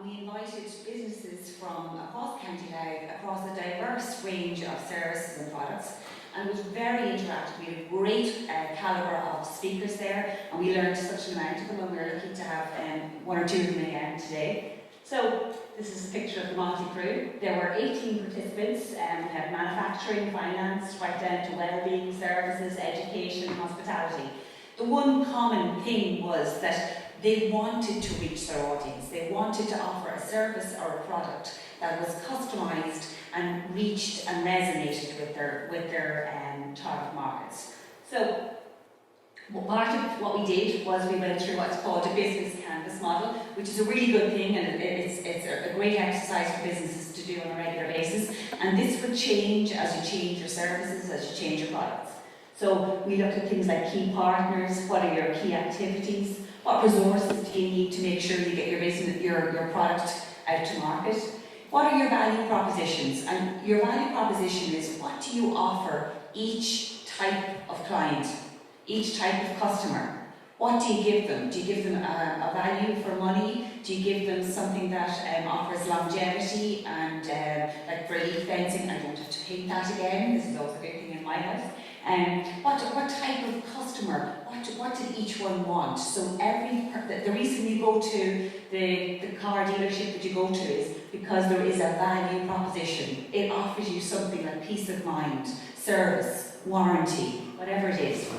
we invited businesses from across County Louth, across a diverse range of services and products, and it was very interactive. We had a great calibre of speakers there, and we learned such an amount of them, and we were lucky to have one or two of them again today. So, this is a picture of the Monty crew. There were 18 participants. We had manufacturing, finance, right down to well-being, services, education, hospitality. The one common thing was that they wanted to reach their audience. They wanted to offer a service or a product that was customised and reached and resonated with their target markets. So, part of what we did was we went through what's called a business canvas model, which is a really good thing, and it's a great exercise for businesses to do on a regular basis. And this would change as you change your services, as you change your products. So we looked at things like key partners, what are your key activities, what resources do you need to make sure you get your business, your product out to market. What are your value propositions? And your value proposition is, what do you offer each type of client, each type of customer? What do you give them? Do you give them a value for money? Do you give them something that offers longevity and like for elite fencing? I don't have to paint that again. This is also a big thing in my house. What type of customer? What did each one want? So the reason you go to the car dealership that you go to is because there is a value proposition. It offers you something like peace of mind, service, warranty, whatever it is.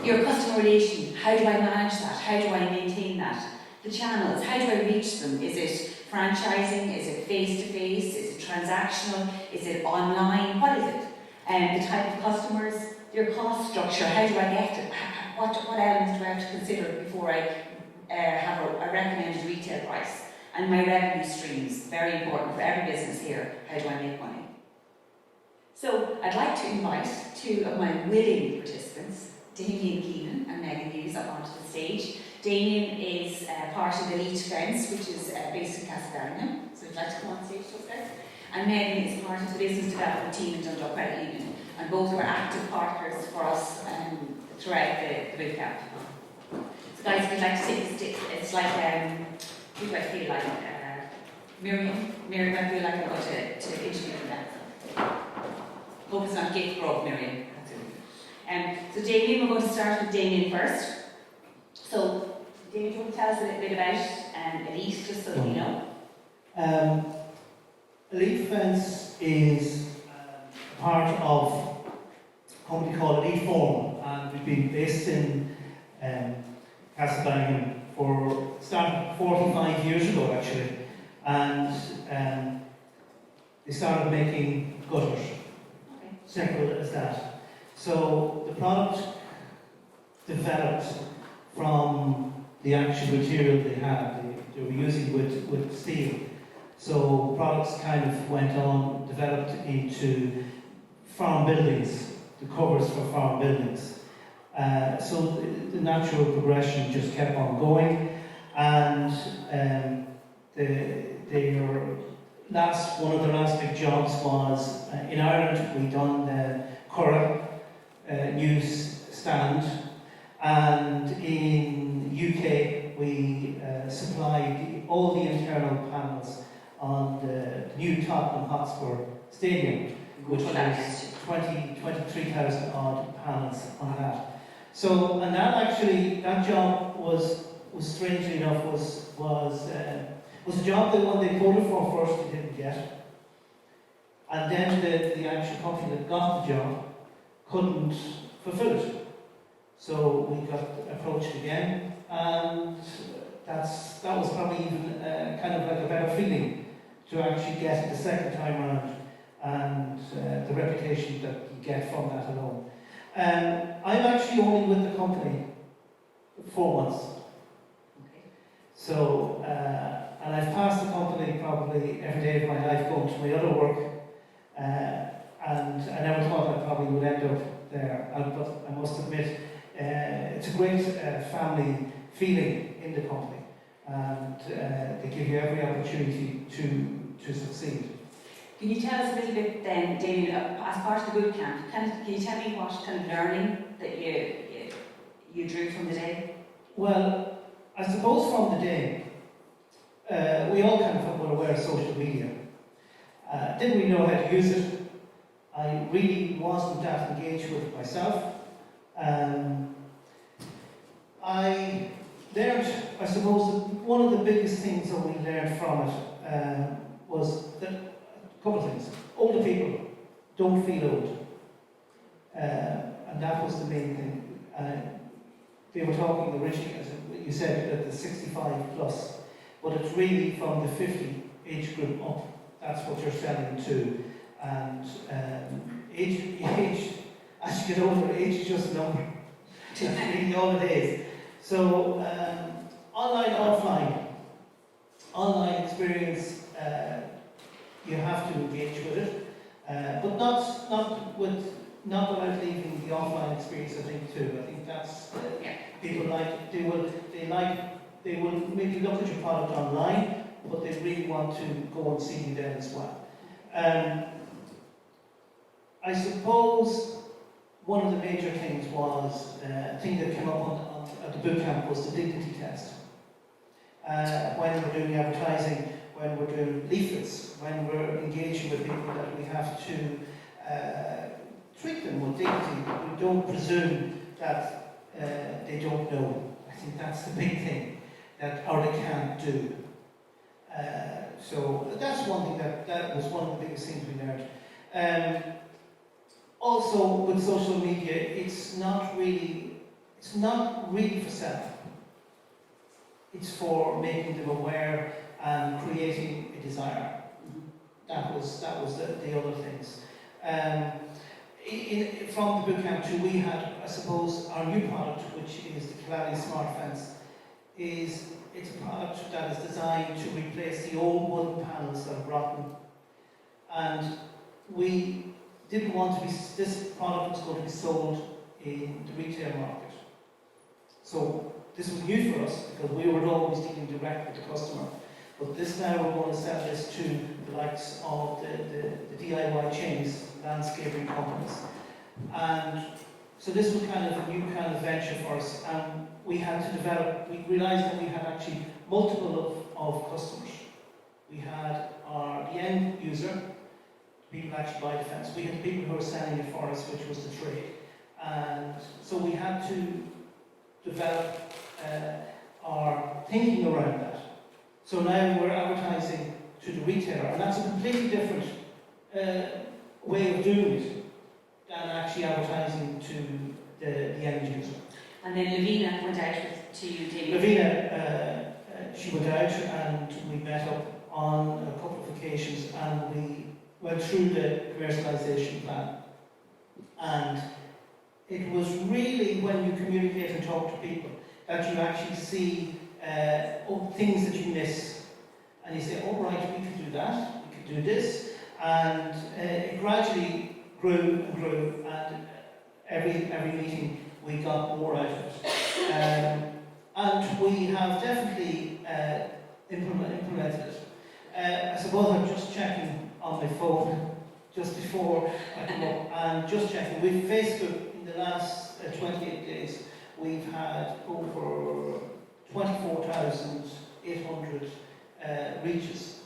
Your customer relation, how do I manage that? How do I maintain that? The channels, how do I reach them? Is it franchising? Is it face-to-face? Is it transactional? Is it online? What is it? The type of customers, your cost structure, how do I get it? What elements do I have to consider before I have a recommended retail price? And my revenue streams, very important for every business here. How do I make money? So I'd like to invite two of my willing participants, Damien Keenan and Megan Hughes, up onto the stage. Damien is part of the Louth Fence, which is based in Castlebellingham. So I'd like to come on stage to guys. And Megan is part of the business development team in Dundalk Credit Union. And both were active partners for us throughout the bootcamp. So guys, if you'd like to take the stick, it's like, who do I feel like? Miriam, I feel like I'm going to interview them. Hope it's not gift growth, Miriam. So Damien, we're going to start with Damien first. So, Damien, do you want to tell us a little bit about Elite, just so you know? Elite Fence is part of a company called Elite Form, and we've been based in Castlebellingham for started 45 years ago actually, and they started making gutters. Okay. Simple as that. So the product developed from the actual material they had. They were using with steel. So products kind of went on, developed into farm buildings, the covers for farm buildings. So the natural progression just kept on going, and one of their last big jobs was in Ireland. We done the Curragh news stand, and in UK we supplied all the internal panels on the new Tottenham Hotspur Stadium, which was 23,000 odd panels on that. So, and that job was strangely enough was a job that when they voted for first they didn't get, and then the actual company that got the job couldn't fulfill it. So we got approached again, and that was probably even kind of like a better feeling to actually get it the second time around, and the reputation that you get from that alone. I'm actually only with the company for 4 months. Okay. So, and I've passed the company probably every day of my life going to my other work, and I never thought I probably would end up there. But I must admit, it's a great family feeling in the company, and they give you every opportunity to succeed. Can you tell us a little bit then, Damien, as part of the bootcamp, can you tell me what kind of learning that you drew from the day? Well, I suppose from the day, we all kind of were aware of social media. Didn't really know how to use it. I really wasn't that engaged with it myself. I learned, I suppose, that one of the biggest things that we learned from it was that a couple of things. Older people don't feel old. And that was the main thing. They were talking originally, as you said, that the 65 plus, but it's really from the 50 age group up. That's what you're selling to. And age, as you get older, age is just a number. That's really all it is. So, online, offline. Online experience, you have to engage with it, but not without leaving the offline experience. I think too. I think that's people like they will maybe look at your product online, but they really want to go and see you then as well. I suppose one of the major things was a thing that came up at the bootcamp was the dignity test. When we're doing advertising, when we're doing leaflets, when we're engaging with people, that we have to treat them with dignity. We don't presume that they don't know. I think that's the big thing, or they can't do. So that's one thing that was one of the biggest things we learned. Also, with social media, it's not really for self. It's for making them aware and creating a desire. That was the other things. From the bootcamp too, we had, I suppose, our new product, which is the Killarney Smart Fence. It's a product that is designed to replace the old wood panels that are rotten, and we didn't want to be. This product was going to be sold in the retail market. So this was new for us because we were always dealing direct with the customer. But this now we're going to sell this to the likes of the DIY chains, landscaping companies. And so this was kind of a new kind of venture for us. And we had to develop, we realised that we had actually multiple of customers. We had the end user, people actually buy the fence. We had the people who were selling it for us, which was the trade. And so we had to develop our thinking around that. So now we're advertising to the retailer, and that's a completely different way of doing it than actually advertising to the end user. And then Lavina went out to you, Damien. Lavina, she went out and we met up on a couple of occasions and we went through the commercialisation plan. And it was really when you communicate and talk to people that you actually see things that you miss. And you say, oh right, we could do that, we could do this. And it gradually grew and grew, and every meeting we got more out of it. And we have definitely implemented it. I suppose I'm just checking on my phone just before I come up, and just checking. With Facebook, in the last 28 days, we've had over 24,800 reaches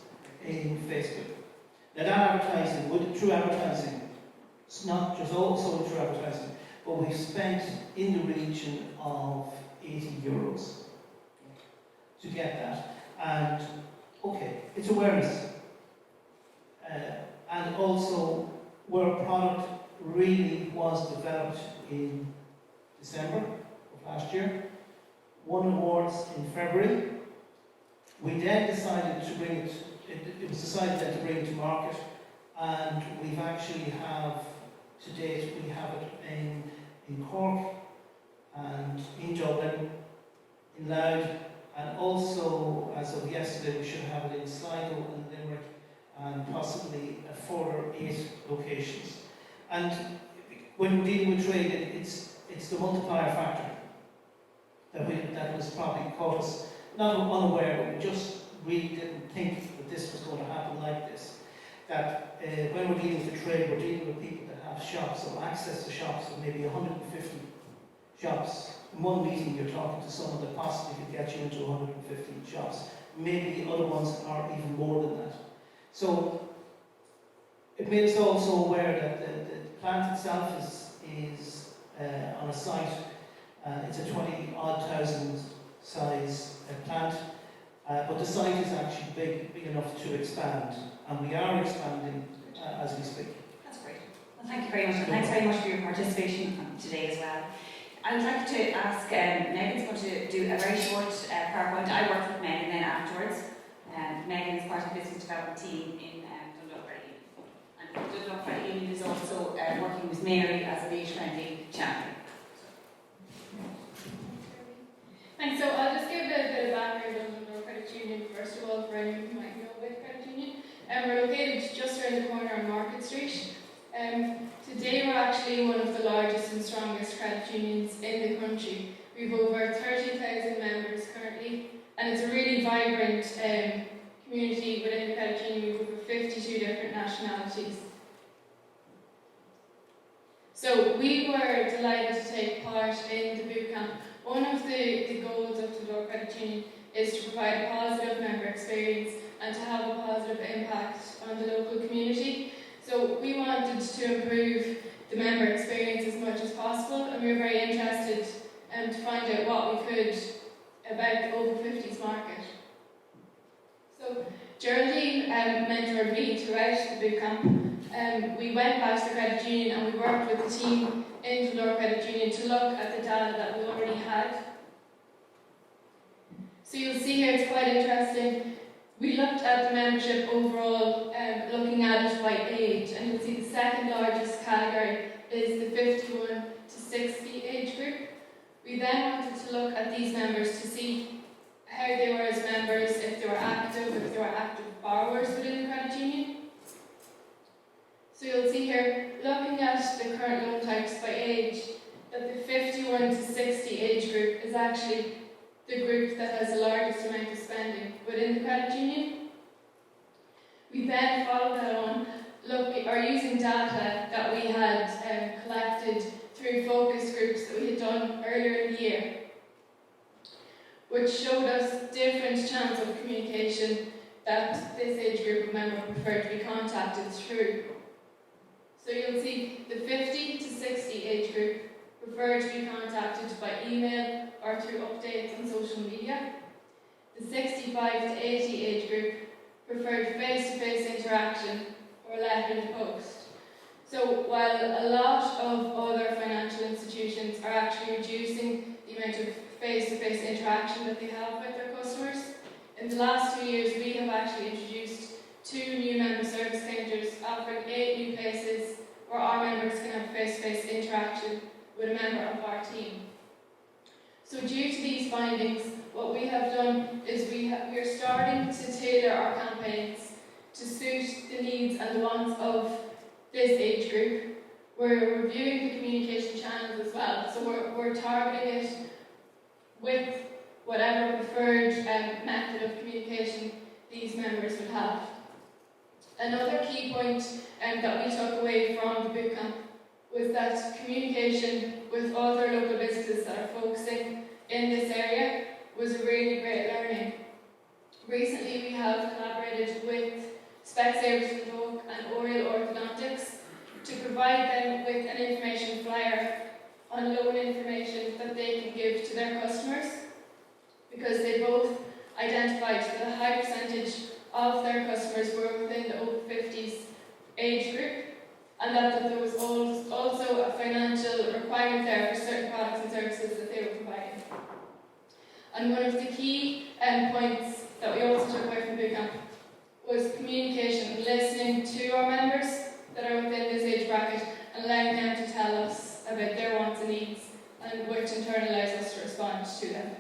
in Facebook. Now that advertising, through advertising, it's not just also through advertising, but we've spent in the region of €80 to get that. And okay, it's awareness. And also, where a product really was developed in December of last year, won awards in February. We then decided to bring it, it was decided then to bring it to market, and we've actually to date, we have it in Cork, and in Dublin, in Louth, and also, as of yesterday, we should have it in Sligo and Limerick, and possibly a further 8 locations. And when we're dealing with trade, it's the multiplier factor that was probably caught us, not unaware, but we just really didn't think that this was going to happen like this. That when we're dealing with the trade, we're dealing with people that have shops, or access to shops, of maybe 150 shops. In one meeting, you're talking to someone that possibly could get you into 150 shops. maybe other ones are even more than that. So it made us also aware that the plant itself is on a site. It's a 20-odd thousand size plant, but the site is actually big enough to expand, and we are expanding as we speak. That's great. Well, thank you very much, and thanks very much for your participation today as well. I would like to ask, Megan's going to do a very short PowerPoint. I worked with Megan then afterwards. Megan is part of the business development team in Dundalk. And Dundalk is also working with Mary as a age-friendly champion. Thanks. So I'll just give a bit of background on Dundalk Credit Union first of all for anyone who might know about Credit Union. We're located just around the corner on Market Street. Today we're actually one of the largest and strongest credit unions in the country. We've over 30,000 members currently, and it's a really vibrant community within the credit union. We've over 52 different nationalities. So we were delighted to take part in the bootcamp. One of the goals of the Dundalk Credit Union is to provide a positive member experience and to have a positive impact on the local community. So we wanted to improve the member experience as much as possible, and we were very interested to find out what we could about the over 50s market. So Geraldine mentored me throughout the bootcamp. We went back to the credit union and we worked with the team in the Louth Credit Union to look at the data that we already had. So you'll see here it's quite interesting. We looked at the membership overall, looking at it by age, and you'll see the second largest category is the 51 to 60 age group. We then wanted to look at these members to see how they were as members, if they were active borrowers within the credit union. So you'll see here, looking at the current loan types by age, that the 51 to 60 age group is actually the group that has the largest amount of spending within the credit union. We then followed that on, using data that we had collected through focus groups that we had done earlier in the year, which showed us different channels of communication that this age group of member preferred to be contacted through. So you'll see the 50 to 60 age group prefer to be contacted by email or through updates on social media. The 65 to 80 age group preferred face-to-face interaction or letter to post. So while a lot of other financial institutions are actually reducing the amount of face-to-face interaction that they have with their customers, in the last 2 years we have actually introduced 2 new member service counters offering 8 new places where our members can have face-to-face interaction with a member of our team. So due to these findings, what we have done is we are starting to tailor our campaigns to suit the needs and the wants of this age group. We're reviewing the communication channels as well, so we're targeting it with whatever preferred method of communication these members would have. Another key point that we took away from the bootcamp was that communication with other local businesses that are focusing in this area was a really great learning. Recently we have collaborated with Specsavers Dundalk and Oriel Orthodontics to provide them with an information flyer on loan information that they can give to their customers, because they both identified that a high percentage of their customers were within the over 50s age group, and that there was also a financial requirement there for certain products and services that they were providing. And one of the key points that we also took away from bootcamp was communication, listening to our members that are within this age bracket and allowing them to tell us about their wants and needs, and which in turn allows us to respond to them.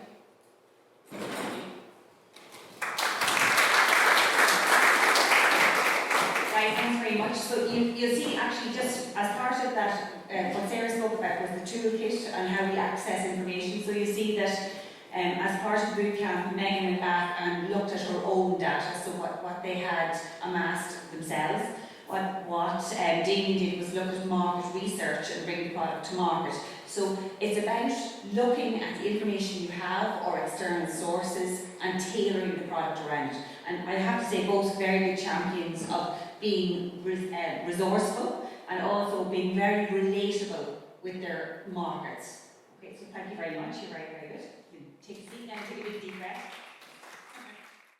Right, thanks very much. So you'll see actually just as part of that, what Sarah spoke about was the toolkit and how we access information. So you see that as part of the bootcamp, Megan went back and looked at her own data, so what they had amassed themselves. What Damien did was look at market research and bring the product to market. So it's about looking at the information you have or external sources and tailoring the product around it. And I have to say, both very big champions of being resourceful and also being very relatable with their markets. Okay, so thank you very much. You're very, very good. You can take a seat now, take a big deep breath.